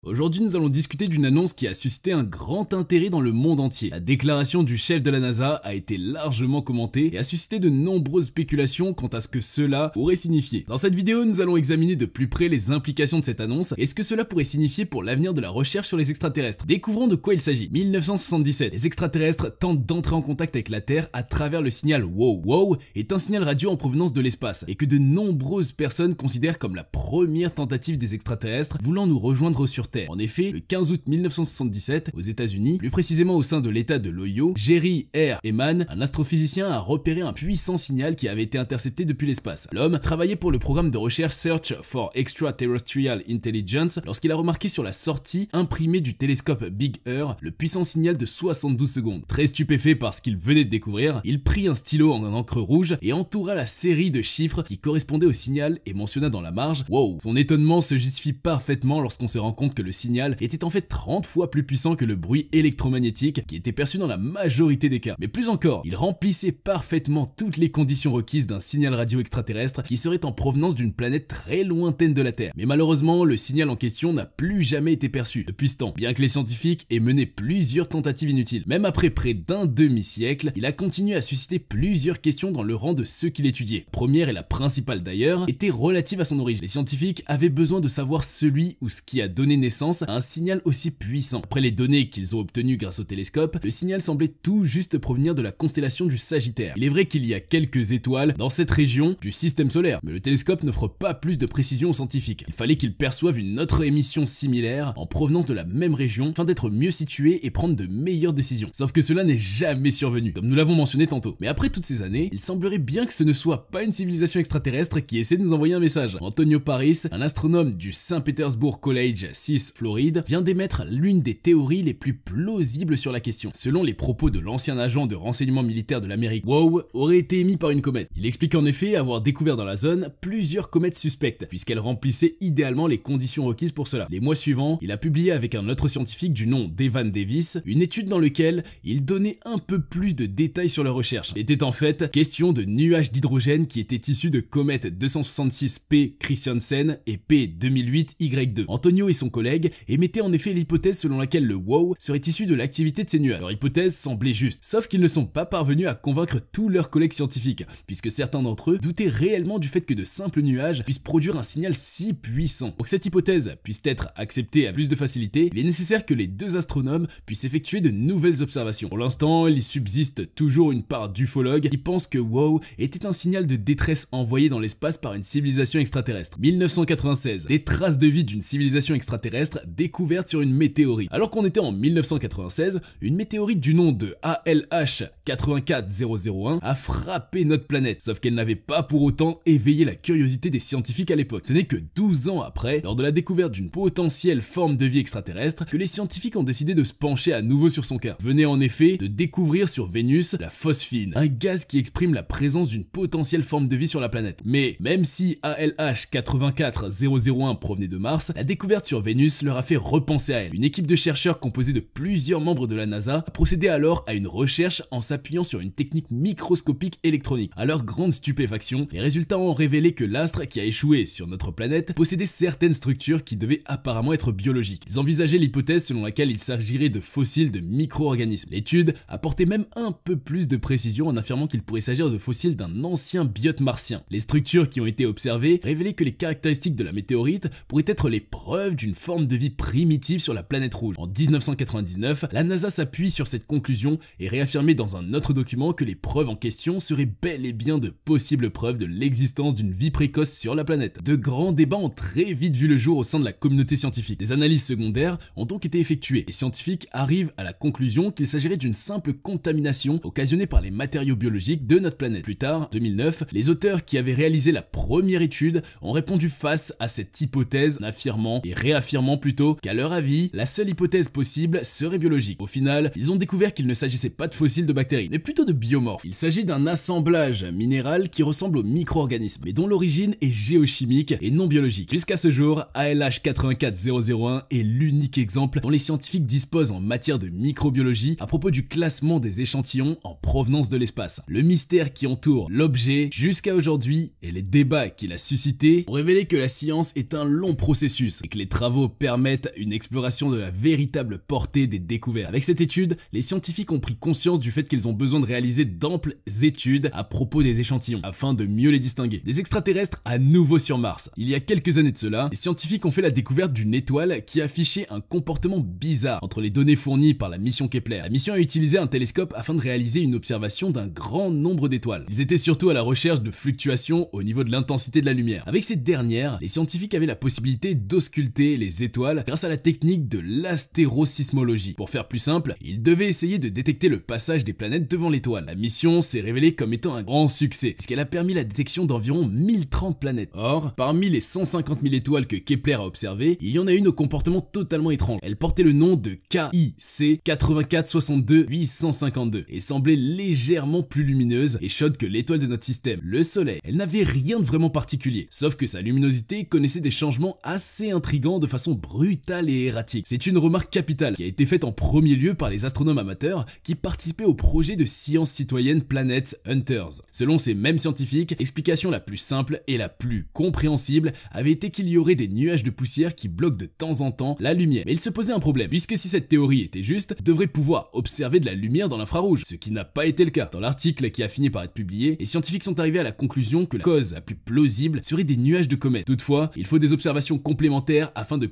Aujourd'hui, nous allons discuter d'une annonce qui a suscité un grand intérêt dans le monde entier. La déclaration du chef de la NASA a été largement commentée et a suscité de nombreuses spéculations quant à ce que cela pourrait signifier. Dans cette vidéo, nous allons examiner de plus près les implications de cette annonce et ce que cela pourrait signifier pour l'avenir de la recherche sur les extraterrestres. Découvrons de quoi il s'agit. 1977, les extraterrestres tentent d'entrer en contact avec la Terre à travers le signal WOW. WOW est un signal radio en provenance de l'espace et que de nombreuses personnes considèrent comme la première tentative des extraterrestres voulant nous rejoindre sur Terre. En effet, le 15 août 1977, aux États-Unis, plus précisément au sein de l'État de l'Ohio, Jerry R. Eman, un astrophysicien, a repéré un puissant signal qui avait été intercepté depuis l'espace. L'homme travaillait pour le programme de recherche Search for Extraterrestrial Intelligence lorsqu'il a remarqué sur la sortie imprimée du télescope Big Ear le puissant signal de 72 secondes. Très stupéfait par ce qu'il venait de découvrir, il prit un stylo en encre rouge et entoura la série de chiffres qui correspondaient au signal et mentionna dans la marge « Wow ». Son étonnement se justifie parfaitement lorsqu'on se rend compte que le signal était en fait 30 fois plus puissant que le bruit électromagnétique qui était perçu dans la majorité des cas. Mais plus encore, il remplissait parfaitement toutes les conditions requises d'un signal radio extraterrestre qui serait en provenance d'une planète très lointaine de la Terre. Mais malheureusement, le signal en question n'a plus jamais été perçu depuis ce temps, bien que les scientifiques aient mené plusieurs tentatives inutiles. Même après près d'un demi-siècle, il a continué à susciter plusieurs questions dans le rang de ceux qui l'étudiaient. La première et la principale d'ailleurs était relative à son origine. Les scientifiques avaient besoin de savoir celui ou ce qui a donné naissance à un signal aussi puissant. Après les données qu'ils ont obtenues grâce au télescope, le signal semblait tout juste provenir de la constellation du Sagittaire. Il est vrai qu'il y a quelques étoiles dans cette région du système solaire, mais le télescope n'offre pas plus de précision aux scientifiques. Il fallait qu'ils perçoivent une autre émission similaire en provenance de la même région afin d'être mieux situés et prendre de meilleures décisions. Sauf que cela n'est jamais survenu, comme nous l'avons mentionné tantôt. Mais après toutes ces années, il semblerait bien que ce ne soit pas une civilisation extraterrestre qui essaie de nous envoyer un message. Antonio Paris, un astronome du St. Petersburg College 6 Floride, vient d'émettre l'une des théories les plus plausibles sur la question. Selon les propos de l'ancien agent de renseignement militaire de l'Amérique, WOW aurait été émis par une comète. Il explique en effet avoir découvert dans la zone plusieurs comètes suspectes, puisqu'elles remplissaient idéalement les conditions requises pour cela. Les mois suivants, il a publié avec un autre scientifique du nom d'Evan Davis une étude dans laquelle il donnait un peu plus de détails sur la recherche. Il était en fait question de nuages d'hydrogène qui étaient issus de comètes 266P Christiansen et P 2008Y2. Antonio et son collègue émettaient en effet l'hypothèse selon laquelle le WOW serait issu de l'activité de ces nuages. Leur hypothèse semblait juste, sauf qu'ils ne sont pas parvenus à convaincre tous leurs collègues scientifiques, puisque certains d'entre eux doutaient réellement du fait que de simples nuages puissent produire un signal si puissant. Pour que cette hypothèse puisse être acceptée à plus de facilité, il est nécessaire que les deux astronomes puissent effectuer de nouvelles observations. Pour l'instant, il subsiste toujours une part d'ufologues qui pensent que WOW était un signal de détresse envoyé dans l'espace par une civilisation extraterrestre. 1996, des traces de vie d'une civilisation extraterrestre découverte sur une météorite. Alors qu'on était en 1996, une météorite du nom de ALH 84001 a frappé notre planète, sauf qu'elle n'avait pas pour autant éveillé la curiosité des scientifiques à l'époque. Ce n'est que 12 ans après, lors de la découverte d'une potentielle forme de vie extraterrestre, que les scientifiques ont décidé de se pencher à nouveau sur son cas. Venait en effet de découvrir sur Vénus la phosphine, un gaz qui exprime la présence d'une potentielle forme de vie sur la planète. Mais même si ALH 84001 provenait de Mars, la découverte sur Vénus leur a fait repenser à elle. Une équipe de chercheurs composée de plusieurs membres de la NASA a procédé alors à une recherche en s'appuyant sur une technique microscopique électronique. À leur grande stupéfaction, les résultats ont révélé que l'astre qui a échoué sur notre planète possédait certaines structures qui devaient apparemment être biologiques. Ils envisageaient l'hypothèse selon laquelle il s'agirait de fossiles de micro-organismes. L'étude apportait même un peu plus de précision en affirmant qu'il pourrait s'agir de fossiles d'un ancien biote martien. Les structures qui ont été observées révélaient que les caractéristiques de la météorite pourraient être les preuves d'une forme de vie primitive sur la planète rouge. En 1999, la NASA s'appuie sur cette conclusion et réaffirmait dans un autre document que les preuves en question seraient bel et bien de possibles preuves de l'existence d'une vie précoce sur la planète. De grands débats ont très vite vu le jour au sein de la communauté scientifique. Des analyses secondaires ont donc été effectuées. Les scientifiques arrivent à la conclusion qu'il s'agirait d'une simple contamination occasionnée par les matériaux biologiques de notre planète. Plus tard, 2009, les auteurs qui avaient réalisé la première étude ont répondu face à cette hypothèse en affirmant et réaffirmant plutôt qu'à leur avis, la seule hypothèse possible serait biologique. Au final, ils ont découvert qu'il ne s'agissait pas de fossiles de bactéries, mais plutôt de biomorphes. Il s'agit d'un assemblage minéral qui ressemble aux micro-organismes, mais dont l'origine est géochimique et non biologique. Jusqu'à ce jour, ALH 84001 est l'unique exemple dont les scientifiques disposent en matière de microbiologie à propos du classement des échantillons en provenance de l'espace. Le mystère qui entoure l'objet jusqu'à aujourd'hui et les débats qu'il a suscités ont révélé que la science est un long processus et que les travaux permettent une exploration de la véritable portée des découvertes. Avec cette étude, les scientifiques ont pris conscience du fait qu'ils ont besoin de réaliser d'amples études à propos des échantillons, afin de mieux les distinguer. Des extraterrestres à nouveau sur Mars. Il y a quelques années de cela, les scientifiques ont fait la découverte d'une étoile qui affichait un comportement bizarre entre les données fournies par la mission Kepler. La mission a utilisé un télescope afin de réaliser une observation d'un grand nombre d'étoiles. Ils étaient surtout à la recherche de fluctuations au niveau de l'intensité de la lumière. Avec ces dernières, les scientifiques avaient la possibilité d'ausculter les étoiles grâce à la technique de l'astérosismologie. Pour faire plus simple, ils devaient essayer de détecter le passage des planètes devant l'étoile. La mission s'est révélée comme étant un grand succès, puisqu'elle a permis la détection d'environ 1030 planètes. Or, parmi les 150 000 étoiles que Kepler a observées, il y en a une au comportement totalement étrange. Elle portait le nom de KIC 8462-852 et semblait légèrement plus lumineuse et chaude que l'étoile de notre système, le Soleil. Elle n'avait rien de vraiment particulier, sauf que sa luminosité connaissait des changements assez intrigants de façon brutale et erratique. C'est une remarque capitale qui a été faite en premier lieu par les astronomes amateurs qui participaient au projet de science citoyenne Planet Hunters. Selon ces mêmes scientifiques, l'explication la plus simple et la plus compréhensible avait été qu'il y aurait des nuages de poussière qui bloquent de temps en temps la lumière. Mais il se posait un problème, puisque si cette théorie était juste, ils devraient pouvoir observer de la lumière dans l'infrarouge, ce qui n'a pas été le cas. Dans l'article qui a fini par être publié, les scientifiques sont arrivés à la conclusion que la cause la plus plausible serait des nuages de comètes. Toutefois, il faut des observations complémentaires afin de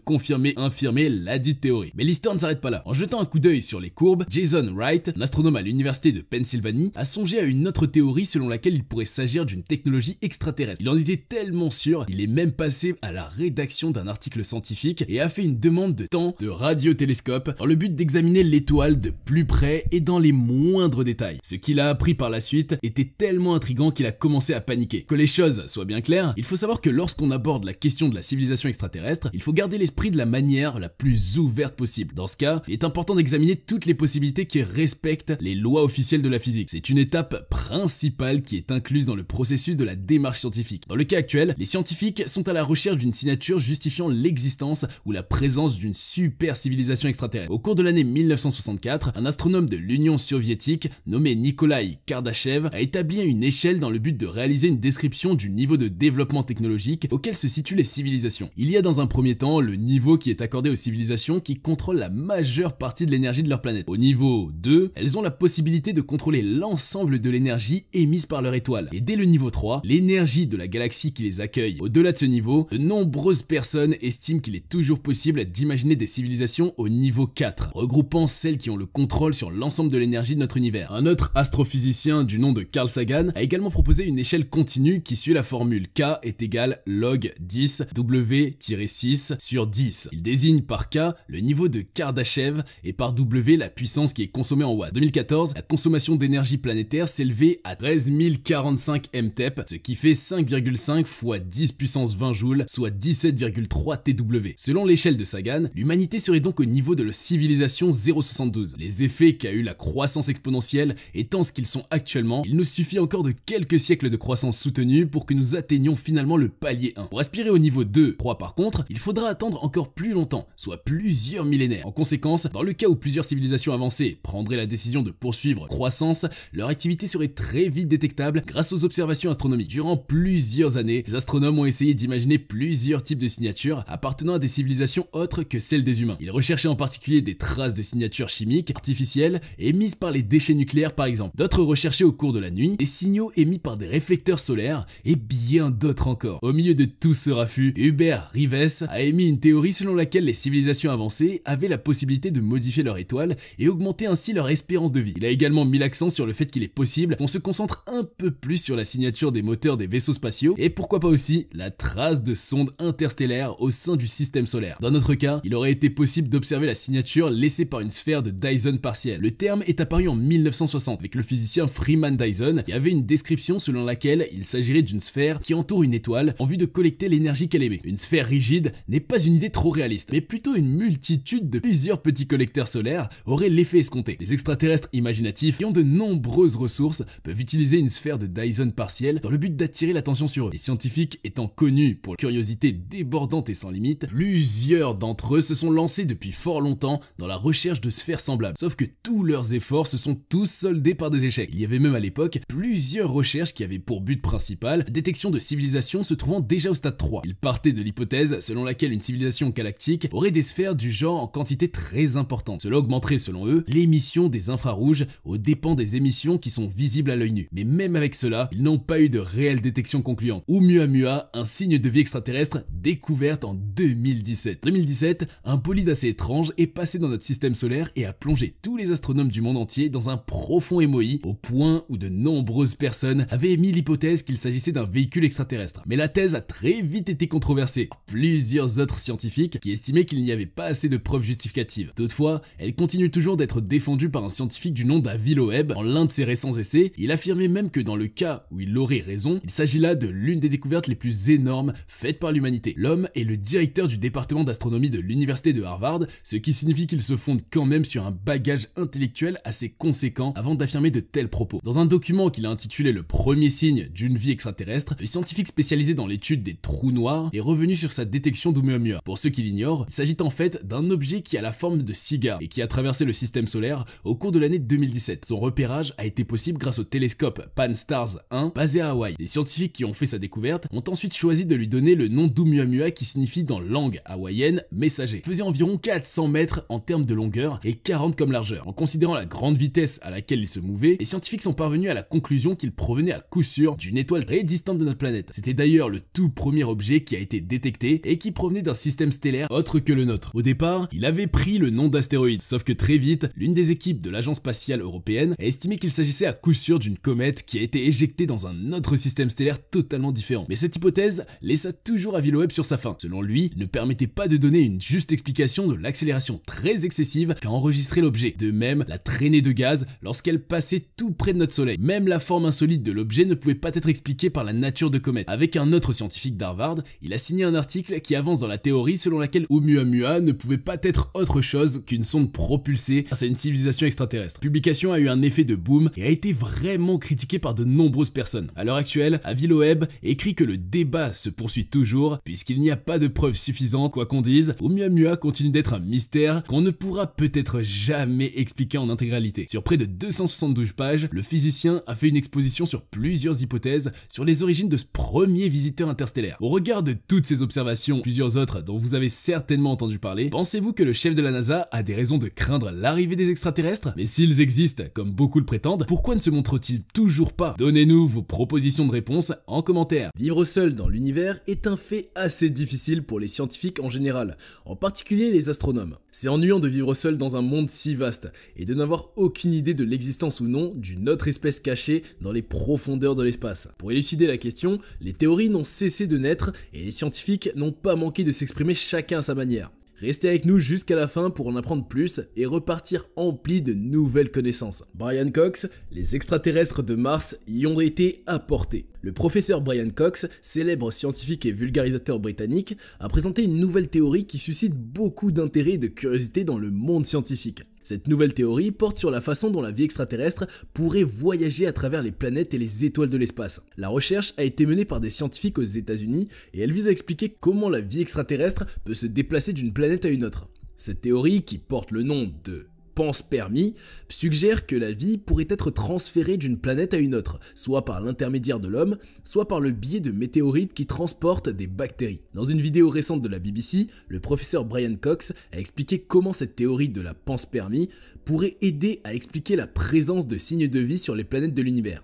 infirmer la dite théorie. Mais l'histoire ne s'arrête pas là. En jetant un coup d'œil sur les courbes, Jason Wright, un astronome à l'université de Pennsylvanie, a songé à une autre théorie selon laquelle il pourrait s'agir d'une technologie extraterrestre. Il en était tellement sûr, il est même passé à la rédaction d'un article scientifique et a fait une demande de temps de radiotélescope dans le but d'examiner l'étoile de plus près et dans les moindres détails. Ce qu'il a appris par la suite était tellement intriguant qu'il a commencé à paniquer. Que les choses soient bien claires, il faut savoir que lorsqu'on aborde la question de la civilisation extraterrestre, il faut garder l'esprit de la manière la plus ouverte possible. Dans ce cas, il est important d'examiner toutes les possibilités qui respectent les lois officielles de la physique. C'est une étape principale qui est incluse dans le processus de la démarche scientifique. Dans le cas actuel, les scientifiques sont à la recherche d'une signature justifiant l'existence ou la présence d'une super civilisation extraterrestre. Au cours de l'année 1964, un astronome de l'Union soviétique nommé Nikolai Kardashev a établi une échelle dans le but de réaliser une description du niveau de développement technologique auquel se situent les civilisations. Il y a dans un premier temps le niveau qui est accordé aux civilisations qui contrôlent la majeure partie de l'énergie de leur planète. Au niveau 2, elles ont la possibilité de contrôler l'ensemble de l'énergie émise par leur étoile. Et dès le niveau 3, l'énergie de la galaxie qui les accueille. Au-delà de ce niveau, de nombreuses personnes estiment qu'il est toujours possible d'imaginer des civilisations au niveau 4, regroupant celles qui ont le contrôle sur l'ensemble de l'énergie de notre univers. Un autre astrophysicien du nom de Carl Sagan a également proposé une échelle continue qui suit la formule K est égal log 10 W-6 sur 10. Il désigne par K le niveau de Kardashev et par W la puissance qui est consommée en watts. En 2014, la consommation d'énergie planétaire s'élevait à 13 045 mTep, ce qui fait 5,5 fois 10 puissance 20 joules, soit 17,3 TW. Selon l'échelle de Sagan, l'humanité serait donc au niveau de la civilisation 0,72. Les effets qu'a eu la croissance exponentielle étant ce qu'ils sont actuellement, il nous suffit encore de quelques siècles de croissance soutenue pour que nous atteignions finalement le palier 1. Pour aspirer au niveau 2, 3 par contre, il faudra attendre encore plus longtemps, soit plusieurs millénaires. En conséquence, dans le cas où plusieurs civilisations avancées prendraient la décision de poursuivre croissance, leur activité serait très vite détectable grâce aux observations astronomiques. Durant plusieurs années, les astronomes ont essayé d'imaginer plusieurs types de signatures appartenant à des civilisations autres que celles des humains. Ils recherchaient en particulier des traces de signatures chimiques, artificielles, émises par les déchets nucléaires par exemple. D'autres recherchaient au cours de la nuit des signaux émis par des réflecteurs solaires et bien d'autres encore. Au milieu de tout ce raffut, Hubert Reeves a émis une théorie selon laquelle les civilisations avancées avaient la possibilité de modifier leur étoile et augmenter ainsi leur espérance de vie. Il a également mis l'accent sur le fait qu'il est possible qu'on se concentre un peu plus sur la signature des moteurs des vaisseaux spatiaux et pourquoi pas aussi la trace de sondes interstellaires au sein du système solaire. Dans notre cas, il aurait été possible d'observer la signature laissée par une sphère de Dyson partielle. Le terme est apparu en 1960 avec le physicien Freeman Dyson qui avait une description selon laquelle il s'agirait d'une sphère qui entoure une étoile en vue de collecter l'énergie qu'elle émet. Une sphère rigide n'est pas une idée trop réaliste, mais plutôt une multitude de plusieurs petits collecteurs solaires aurait l'effet escompté. Les extraterrestres imaginatifs qui ont de nombreuses ressources peuvent utiliser une sphère de Dyson partielle dans le but d'attirer l'attention sur eux. Les scientifiques étant connus pour leur curiosité débordante et sans limite, plusieurs d'entre eux se sont lancés depuis fort longtemps dans la recherche de sphères semblables. Sauf que tous leurs efforts se sont tous soldés par des échecs. Il y avait même à l'époque plusieurs recherches qui avaient pour but principal la détection de civilisations se trouvant déjà au stade 3. Ils partaient de l'hypothèse selon laquelle une civilisation civilisation galactique auraient des sphères du genre en quantité très importante. Cela augmenterait selon eux l'émission des infrarouges aux dépens des émissions qui sont visibles à l'œil nu. Mais même avec cela, ils n'ont pas eu de réelle détection concluante. Oumuamua, un signe de vie extraterrestre découverte en 2017. En 2017, un bolide assez étrange est passé dans notre système solaire et a plongé tous les astronomes du monde entier dans un profond émoi, au point où de nombreuses personnes avaient émis l'hypothèse qu'il s'agissait d'un véhicule extraterrestre. Mais la thèse a très vite été controversée par plusieurs autres scientifiques qui estimaient qu'il n'y avait pas assez de preuves justificatives. Toutefois, elle continue toujours d'être défendue par un scientifique du nom d'Avi Loeb. Dans l'un de ses récents essais, il affirmait même que dans le cas où il aurait raison, il s'agit là de l'une des découvertes les plus énormes faites par l'humanité. L'homme est le directeur du département d'astronomie de l'université de Harvard, ce qui signifie qu'il se fonde quand même sur un bagage intellectuel assez conséquent avant d'affirmer de tels propos. Dans un document qu'il a intitulé Le premier signe d'une vie extraterrestre, le scientifique spécialisé dans l'étude des trous noirs est revenu sur sa détection d'Oumuamua. Pour ceux qui l'ignorent, il s'agit en fait d'un objet qui a la forme de cigare et qui a traversé le système solaire au cours de l'année 2017. Son repérage a été possible grâce au télescope Pan-STARRS 1 basé à Hawaï. Les scientifiques qui ont fait sa découverte ont ensuite choisi de lui donner le nom d'Oumuamua qui signifie dans langue hawaïenne messager. Il faisait environ 400 mètres en termes de longueur et 40 comme largeur. En considérant la grande vitesse à laquelle il se mouvait, les scientifiques sont parvenus à la conclusion qu'il provenait à coup sûr d'une étoile très distante de notre planète. C'était d'ailleurs le tout premier objet qui a été détecté et qui provenait d'un système stellaire autre que le nôtre. Au départ, il avait pris le nom d'astéroïde, sauf que très vite, l'une des équipes de l'agence spatiale européenne a estimé qu'il s'agissait à coup sûr d'une comète qui a été éjectée dans un autre système stellaire totalement différent. Mais cette hypothèse laissa toujours Avi Loeb sur sa faim. Selon lui, il ne permettait pas de donner une juste explication de l'accélération très excessive qu'a enregistré l'objet. De même, la traînée de gaz lorsqu'elle passait tout près de notre soleil. Même la forme insolite de l'objet ne pouvait pas être expliquée par la nature de comète. Avec un autre scientifique d'Harvard, il a signé un article qui avance dans la théorie selon laquelle Oumuamua ne pouvait pas être autre chose qu'une sonde propulsée grâce à une civilisation extraterrestre. La publication a eu un effet de boom et a été vraiment critiquée par de nombreuses personnes. À l'heure actuelle, Avi Loeb écrit que le débat se poursuit toujours puisqu'il n'y a pas de preuves suffisantes, quoi qu'on dise. Oumuamua continue d'être un mystère qu'on ne pourra peut-être jamais expliquer en intégralité. Sur près de 272 pages, le physicien a fait une exposition sur plusieurs hypothèses sur les origines de ce premier visiteur interstellaire. Au regard de toutes ces observations, plusieurs autres dont vous avez certainement entendu parler, pensez-vous que le chef de la NASA a des raisons de craindre l'arrivée des extraterrestres? Mais s'ils existent, comme beaucoup le prétendent, pourquoi ne se montrent-ils toujours pas? Donnez-nous vos propositions de réponse en commentaire. Vivre seul dans l'univers est un fait assez difficile pour les scientifiques en général, en particulier les astronomes. C'est ennuyant de vivre seul dans un monde si vaste et de n'avoir aucune idée de l'existence ou non d'une autre espèce cachée dans les profondeurs de l'espace. Pour élucider la question, les théories n'ont cessé de naître et les scientifiques n'ont pas manqué de s'exprimer chacun à sa manière. Restez avec nous jusqu'à la fin pour en apprendre plus et repartir emplis de nouvelles connaissances. Brian Cox, les extraterrestres de Mars y ont été apportés. Le professeur Brian Cox, célèbre scientifique et vulgarisateur britannique, a présenté une nouvelle théorie qui suscite beaucoup d'intérêt et de curiosité dans le monde scientifique. Cette nouvelle théorie porte sur la façon dont la vie extraterrestre pourrait voyager à travers les planètes et les étoiles de l'espace. La recherche a été menée par des scientifiques aux États-Unis et elle vise à expliquer comment la vie extraterrestre peut se déplacer d'une planète à une autre. Cette théorie, qui porte le nom de panspermie, suggère que la vie pourrait être transférée d'une planète à une autre, soit par l'intermédiaire de l'homme, soit par le biais de météorites qui transportent des bactéries. Dans une vidéo récente de la BBC, le professeur Brian Cox a expliqué comment cette théorie de la panspermie pourrait aider à expliquer la présence de signes de vie sur les planètes de l'univers.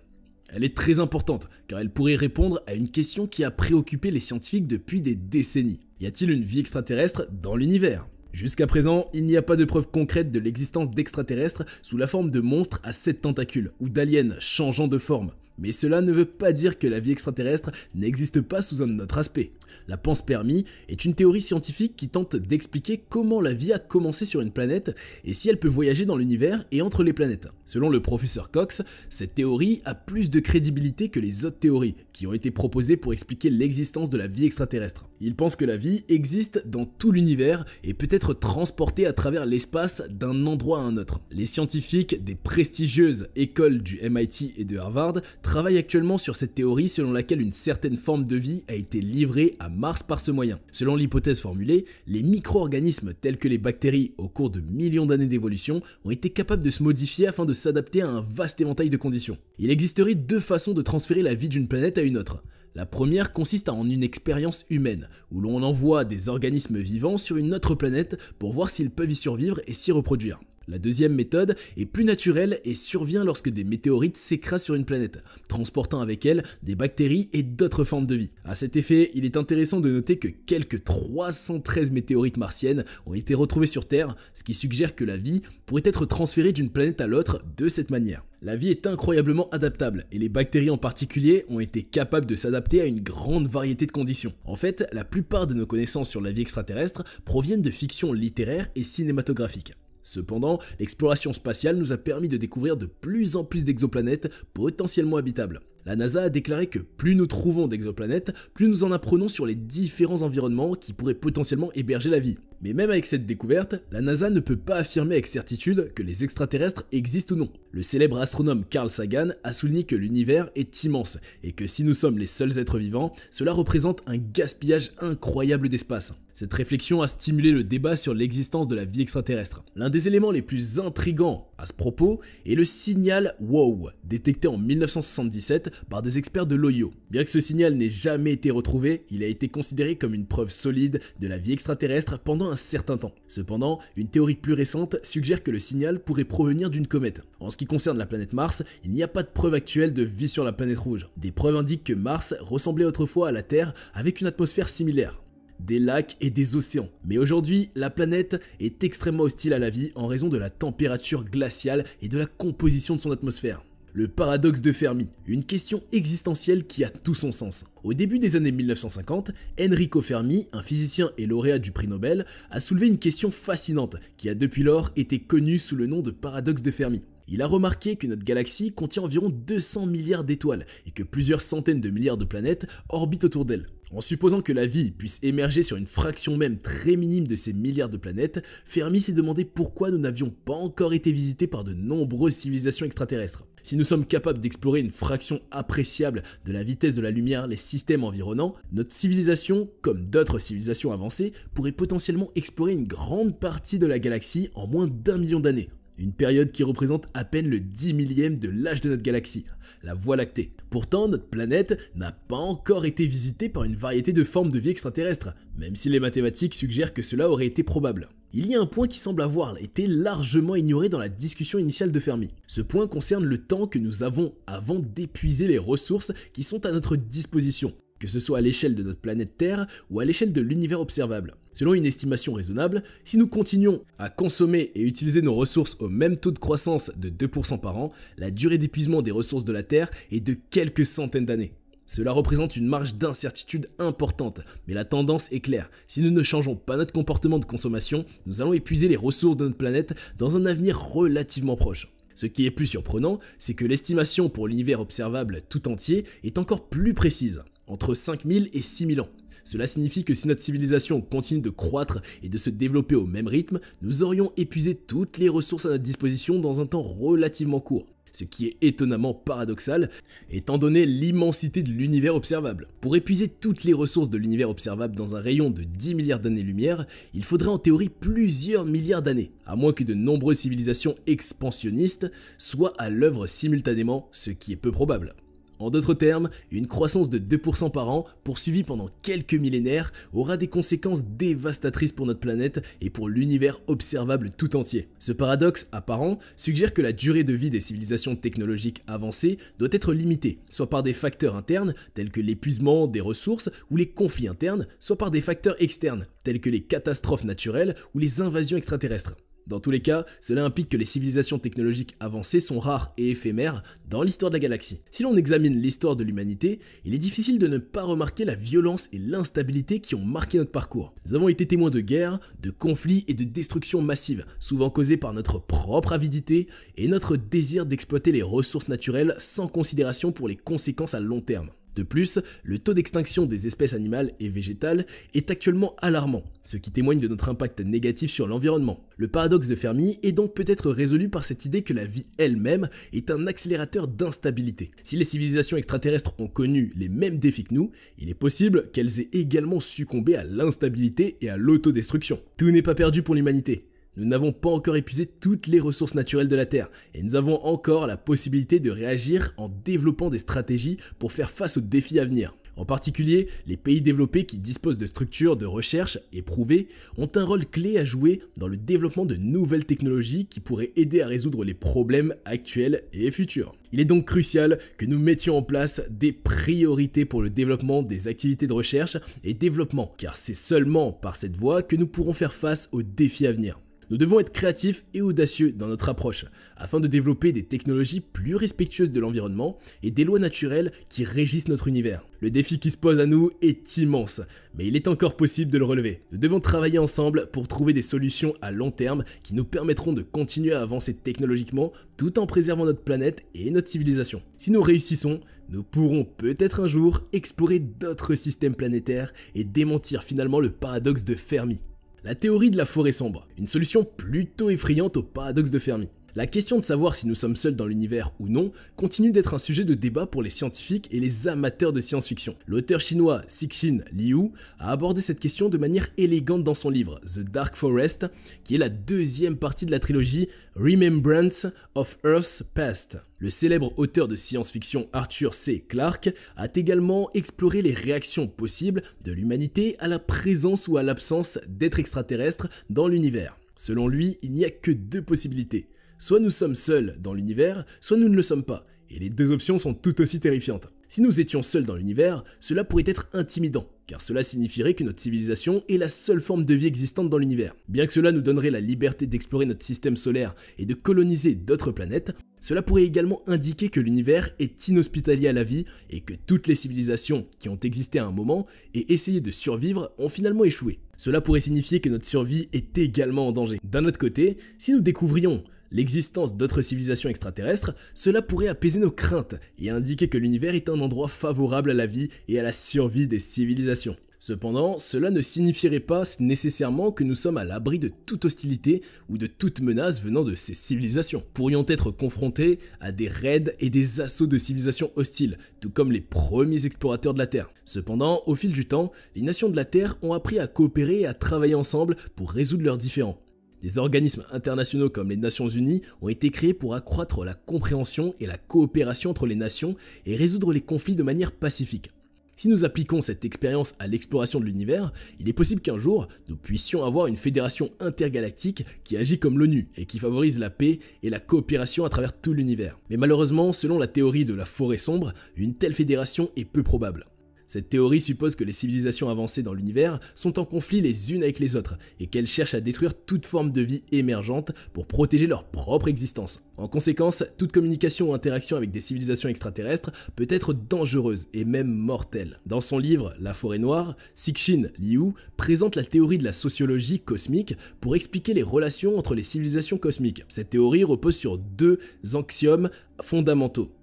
Elle est très importante, car elle pourrait répondre à une question qui a préoccupé les scientifiques depuis des décennies. Y a-t-il une vie extraterrestre dans l'univers ? Jusqu'à présent, il n'y a pas de preuve concrète de l'existence d'extraterrestres sous la forme de monstres à 7 tentacules ou d'aliens changeant de forme. Mais cela ne veut pas dire que la vie extraterrestre n'existe pas sous un autre aspect. La panspermie est une théorie scientifique qui tente d'expliquer comment la vie a commencé sur une planète et si elle peut voyager dans l'univers et entre les planètes. Selon le professeur Cox, cette théorie a plus de crédibilité que les autres théories qui ont été proposées pour expliquer l'existence de la vie extraterrestre. Il pense que la vie existe dans tout l'univers et peut être transportée à travers l'espace d'un endroit à un autre. Les scientifiques des prestigieuses écoles du MIT et de Harvard travaille actuellement sur cette théorie selon laquelle une certaine forme de vie a été livrée à Mars par ce moyen. Selon l'hypothèse formulée, les micro-organismes tels que les bactéries au cours de millions d'années d'évolution ont été capables de se modifier afin de s'adapter à un vaste éventail de conditions. Il existerait deux façons de transférer la vie d'une planète à une autre. La première consiste en une expérience humaine, où l'on envoie des organismes vivants sur une autre planète pour voir s'ils peuvent y survivre et s'y reproduire. La deuxième méthode est plus naturelle et survient lorsque des météorites s'écrasent sur une planète, transportant avec elles des bactéries et d'autres formes de vie. À cet effet, il est intéressant de noter que quelques 313 météorites martiennes ont été retrouvées sur Terre, ce qui suggère que la vie pourrait être transférée d'une planète à l'autre de cette manière. La vie est incroyablement adaptable et les bactéries en particulier ont été capables de s'adapter à une grande variété de conditions. En fait, la plupart de nos connaissances sur la vie extraterrestre proviennent de fictions littéraires et cinématographiques. Cependant, l'exploration spatiale nous a permis de découvrir de plus en plus d'exoplanètes potentiellement habitables. La NASA a déclaré que plus nous trouvons d'exoplanètes, plus nous en apprenons sur les différents environnements qui pourraient potentiellement héberger la vie. Mais même avec cette découverte, la NASA ne peut pas affirmer avec certitude que les extraterrestres existent ou non. Le célèbre astronome Carl Sagan a souligné que l'univers est immense et que si nous sommes les seuls êtres vivants, cela représente un gaspillage incroyable d'espace. Cette réflexion a stimulé le débat sur l'existence de la vie extraterrestre. L'un des éléments les plus intrigants à ce propos est le signal WOW, détecté en 1977 par des experts de l'Ohio. Bien que ce signal n'ait jamais été retrouvé, il a été considéré comme une preuve solide de la vie extraterrestre pendant un certain temps. Cependant, une théorie plus récente suggère que le signal pourrait provenir d'une comète. En ce qui concerne la planète Mars, il n'y a pas de preuve actuelle de vie sur la planète rouge. Des preuves indiquent que Mars ressemblait autrefois à la Terre avec une atmosphère similaire, des lacs et des océans. Mais aujourd'hui, la planète est extrêmement hostile à la vie en raison de la température glaciale et de la composition de son atmosphère. Le paradoxe de Fermi, une question existentielle qui a tout son sens. Au début des années 1950, Enrico Fermi, un physicien et lauréat du prix Nobel, a soulevé une question fascinante qui a depuis lors été connue sous le nom de paradoxe de Fermi. Il a remarqué que notre galaxie contient environ 200 milliards d'étoiles et que plusieurs centaines de milliards de planètes orbitent autour d'elle. En supposant que la vie puisse émerger sur une fraction même très minime de ces milliards de planètes, Fermi s'est demandé pourquoi nous n'avions pas encore été visités par de nombreuses civilisations extraterrestres. Si nous sommes capables d'explorer une fraction appréciable de la vitesse de la lumière les systèmes environnants, notre civilisation, comme d'autres civilisations avancées, pourrait potentiellement explorer une grande partie de la galaxie en moins d'1 million d'années. Une période qui représente à peine le 10 millième de l'âge de notre galaxie, la Voie lactée. Pourtant, notre planète n'a pas encore été visitée par une variété de formes de vie extraterrestres, même si les mathématiques suggèrent que cela aurait été probable. Il y a un point qui semble avoir été largement ignoré dans la discussion initiale de Fermi. Ce point concerne le temps que nous avons avant d'épuiser les ressources qui sont à notre disposition, que ce soit à l'échelle de notre planète Terre ou à l'échelle de l'univers observable. Selon une estimation raisonnable, si nous continuons à consommer et utiliser nos ressources au même taux de croissance de 2% par an, la durée d'épuisement des ressources de la Terre est de quelques centaines d'années. Cela représente une marge d'incertitude importante, mais la tendance est claire. Si nous ne changeons pas notre comportement de consommation, nous allons épuiser les ressources de notre planète dans un avenir relativement proche. Ce qui est plus surprenant, c'est que l'estimation pour l'univers observable tout entier est encore plus précise, entre 5000 et 6000 ans. Cela signifie que si notre civilisation continue de croître et de se développer au même rythme, nous aurions épuisé toutes les ressources à notre disposition dans un temps relativement court. Ce qui est étonnamment paradoxal, étant donné l'immensité de l'univers observable. Pour épuiser toutes les ressources de l'univers observable dans un rayon de 10 milliards d'années-lumière, il faudrait en théorie plusieurs milliards d'années, à moins que de nombreuses civilisations expansionnistes soient à l'œuvre simultanément, ce qui est peu probable. En d'autres termes, une croissance de 2% par an, poursuivie pendant quelques millénaires, aura des conséquences dévastatrices pour notre planète et pour l'univers observable tout entier. Ce paradoxe apparent suggère que la durée de vie des civilisations technologiques avancées doit être limitée, soit par des facteurs internes, tels que l'épuisement des ressources ou les conflits internes, soit par des facteurs externes, tels que les catastrophes naturelles ou les invasions extraterrestres. Dans tous les cas, cela implique que les civilisations technologiques avancées sont rares et éphémères dans l'histoire de la galaxie. Si l'on examine l'histoire de l'humanité, il est difficile de ne pas remarquer la violence et l'instabilité qui ont marqué notre parcours. Nous avons été témoins de guerres, de conflits et de destructions massives, souvent causées par notre propre avidité et notre désir d'exploiter les ressources naturelles sans considération pour les conséquences à long terme. De plus, le taux d'extinction des espèces animales et végétales est actuellement alarmant, ce qui témoigne de notre impact négatif sur l'environnement. Le paradoxe de Fermi est donc peut-être résolu par cette idée que la vie elle-même est un accélérateur d'instabilité. Si les civilisations extraterrestres ont connu les mêmes défis que nous, il est possible qu'elles aient également succombé à l'instabilité et à l'autodestruction. Tout n'est pas perdu pour l'humanité. Nous n'avons pas encore épuisé toutes les ressources naturelles de la Terre et nous avons encore la possibilité de réagir en développant des stratégies pour faire face aux défis à venir. En particulier, les pays développés qui disposent de structures de recherche éprouvées ont un rôle clé à jouer dans le développement de nouvelles technologies qui pourraient aider à résoudre les problèmes actuels et futurs. Il est donc crucial que nous mettions en place des priorités pour le développement des activités de recherche et développement, car c'est seulement par cette voie que nous pourrons faire face aux défis à venir. Nous devons être créatifs et audacieux dans notre approche, afin de développer des technologies plus respectueuses de l'environnement et des lois naturelles qui régissent notre univers. Le défi qui se pose à nous est immense, mais il est encore possible de le relever. Nous devons travailler ensemble pour trouver des solutions à long terme qui nous permettront de continuer à avancer technologiquement tout en préservant notre planète et notre civilisation. Si nous réussissons, nous pourrons peut-être un jour explorer d'autres systèmes planétaires et démentir finalement le paradoxe de Fermi. La théorie de la forêt sombre, une solution plutôt effrayante au paradoxe de Fermi. La question de savoir si nous sommes seuls dans l'univers ou non continue d'être un sujet de débat pour les scientifiques et les amateurs de science-fiction. L'auteur chinois Cixin Liu a abordé cette question de manière élégante dans son livre The Dark Forest, qui est la deuxième partie de la trilogie Remembrance of Earth's Past. Le célèbre auteur de science-fiction Arthur C. Clarke a également exploré les réactions possibles de l'humanité à la présence ou à l'absence d'êtres extraterrestres dans l'univers. Selon lui, il n'y a que deux possibilités. Soit nous sommes seuls dans l'univers, soit nous ne le sommes pas. Et les deux options sont tout aussi terrifiantes. Si nous étions seuls dans l'univers, cela pourrait être intimidant, car cela signifierait que notre civilisation est la seule forme de vie existante dans l'univers. Bien que cela nous donnerait la liberté d'explorer notre système solaire et de coloniser d'autres planètes, cela pourrait également indiquer que l'univers est inhospitalier à la vie et que toutes les civilisations qui ont existé à un moment et essayé de survivre ont finalement échoué. Cela pourrait signifier que notre survie est également en danger. D'un autre côté, si nous découvrions l'existence d'autres civilisations extraterrestres, cela pourrait apaiser nos craintes et indiquer que l'univers est un endroit favorable à la vie et à la survie des civilisations. Cependant, cela ne signifierait pas nécessairement que nous sommes à l'abri de toute hostilité ou de toute menace venant de ces civilisations. Pourrions être confrontés à des raids et des assauts de civilisations hostiles, tout comme les premiers explorateurs de la Terre. Cependant, au fil du temps, les nations de la Terre ont appris à coopérer et à travailler ensemble pour résoudre leurs différends. Des organismes internationaux comme les Nations Unies ont été créés pour accroître la compréhension et la coopération entre les nations et résoudre les conflits de manière pacifique. Si nous appliquons cette expérience à l'exploration de l'univers, il est possible qu'un jour, nous puissions avoir une fédération intergalactique qui agit comme l'ONU et qui favorise la paix et la coopération à travers tout l'univers. Mais malheureusement, selon la théorie de la forêt sombre, une telle fédération est peu probable. Cette théorie suppose que les civilisations avancées dans l'univers sont en conflit les unes avec les autres et qu'elles cherchent à détruire toute forme de vie émergente pour protéger leur propre existence. En conséquence, toute communication ou interaction avec des civilisations extraterrestres peut être dangereuse et même mortelle. Dans son livre La forêt noire, Cixin Liu présente la théorie de la sociologie cosmique pour expliquer les relations entre les civilisations cosmiques. Cette théorie repose sur deux axiomes fondamentaux.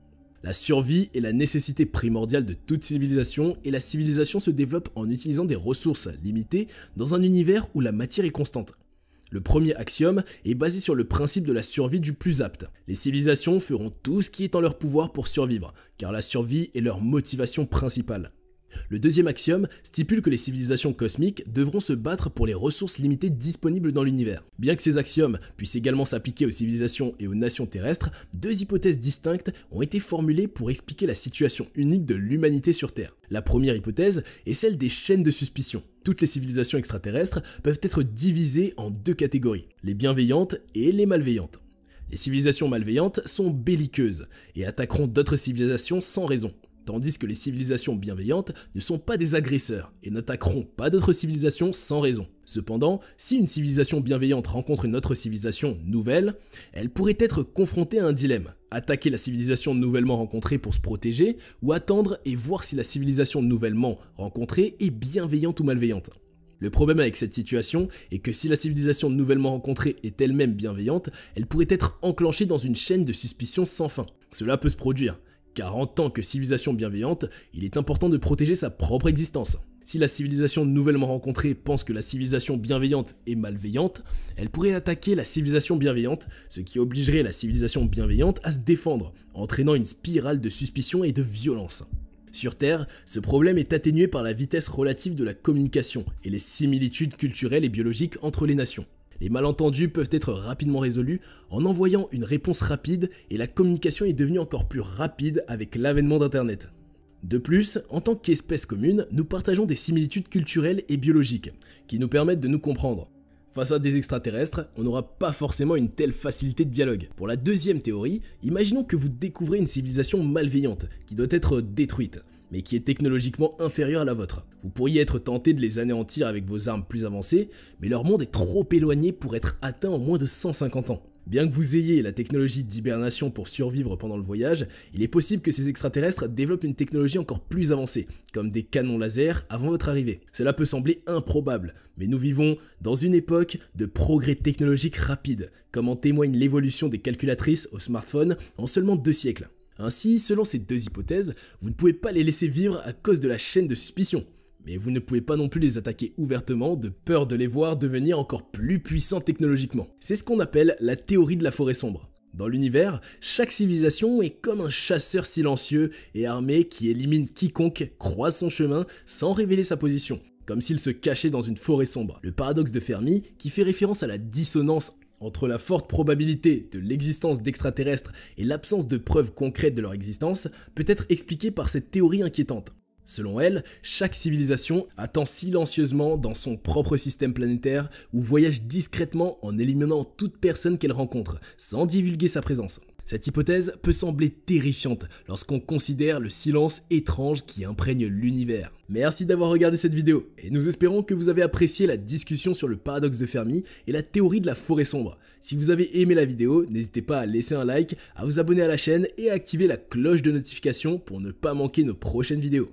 La survie est la nécessité primordiale de toute civilisation et la civilisation se développe en utilisant des ressources limitées dans un univers où la matière est constante. Le premier axiome est basé sur le principe de la survie du plus apte. Les civilisations feront tout ce qui est en leur pouvoir pour survivre, car la survie est leur motivation principale. Le deuxième axiome stipule que les civilisations cosmiques devront se battre pour les ressources limitées disponibles dans l'univers. Bien que ces axiomes puissent également s'appliquer aux civilisations et aux nations terrestres, deux hypothèses distinctes ont été formulées pour expliquer la situation unique de l'humanité sur Terre. La première hypothèse est celle des chaînes de suspicion. Toutes les civilisations extraterrestres peuvent être divisées en deux catégories, les bienveillantes et les malveillantes. Les civilisations malveillantes sont belliqueuses et attaqueront d'autres civilisations sans raison. Tandis que les civilisations bienveillantes ne sont pas des agresseurs et n'attaqueront pas d'autres civilisations sans raison. Cependant, si une civilisation bienveillante rencontre une autre civilisation nouvelle, elle pourrait être confrontée à un dilemme. Attaquer la civilisation nouvellement rencontrée pour se protéger, ou attendre et voir si la civilisation nouvellement rencontrée est bienveillante ou malveillante. Le problème avec cette situation est que si la civilisation nouvellement rencontrée est elle-même bienveillante, elle pourrait être enclenchée dans une chaîne de suspicion sans fin. Cela peut se produire, car en tant que civilisation bienveillante, il est important de protéger sa propre existence. Si la civilisation nouvellement rencontrée pense que la civilisation bienveillante est malveillante, elle pourrait attaquer la civilisation bienveillante, ce qui obligerait la civilisation bienveillante à se défendre, entraînant une spirale de suspicion et de violence. Sur Terre, ce problème est atténué par la vitesse relative de la communication et les similitudes culturelles et biologiques entre les nations. Les malentendus peuvent être rapidement résolus en envoyant une réponse rapide et la communication est devenue encore plus rapide avec l'avènement d'Internet. De plus, en tant qu'espèce commune, nous partageons des similitudes culturelles et biologiques, qui nous permettent de nous comprendre. Face à des extraterrestres, on n'aura pas forcément une telle facilité de dialogue. Pour la deuxième théorie, imaginons que vous découvrez une civilisation malveillante, qui doit être détruite, mais qui est technologiquement inférieure à la vôtre. Vous pourriez être tenté de les anéantir avec vos armes plus avancées, mais leur monde est trop éloigné pour être atteint en moins de 150 ans. Bien que vous ayez la technologie d'hibernation pour survivre pendant le voyage, il est possible que ces extraterrestres développent une technologie encore plus avancée, comme des canons laser avant votre arrivée. Cela peut sembler improbable, mais nous vivons dans une époque de progrès technologiques rapides, comme en témoigne l'évolution des calculatrices aux smartphones en seulement 2 siècles. Ainsi, selon ces deux hypothèses, vous ne pouvez pas les laisser vivre à cause de la chaîne de suspicion. Mais vous ne pouvez pas non plus les attaquer ouvertement de peur de les voir devenir encore plus puissants technologiquement. C'est ce qu'on appelle la théorie de la forêt sombre. Dans l'univers, chaque civilisation est comme un chasseur silencieux et armé qui élimine quiconque croise son chemin sans révéler sa position, comme s'il se cachait dans une forêt sombre. Le paradoxe de Fermi, qui fait référence à la dissonance entre la forte probabilité de l'existence d'extraterrestres et l'absence de preuves concrètes de leur existence, peut être expliqué par cette théorie inquiétante. Selon elle, chaque civilisation attend silencieusement dans son propre système planétaire ou voyage discrètement en éliminant toute personne qu'elle rencontre, sans divulguer sa présence. Cette hypothèse peut sembler terrifiante lorsqu'on considère le silence étrange qui imprègne l'univers. Merci d'avoir regardé cette vidéo, et nous espérons que vous avez apprécié la discussion sur le paradoxe de Fermi et la théorie de la forêt sombre. Si vous avez aimé la vidéo, n'hésitez pas à laisser un like, à vous abonner à la chaîne et à activer la cloche de notification pour ne pas manquer nos prochaines vidéos.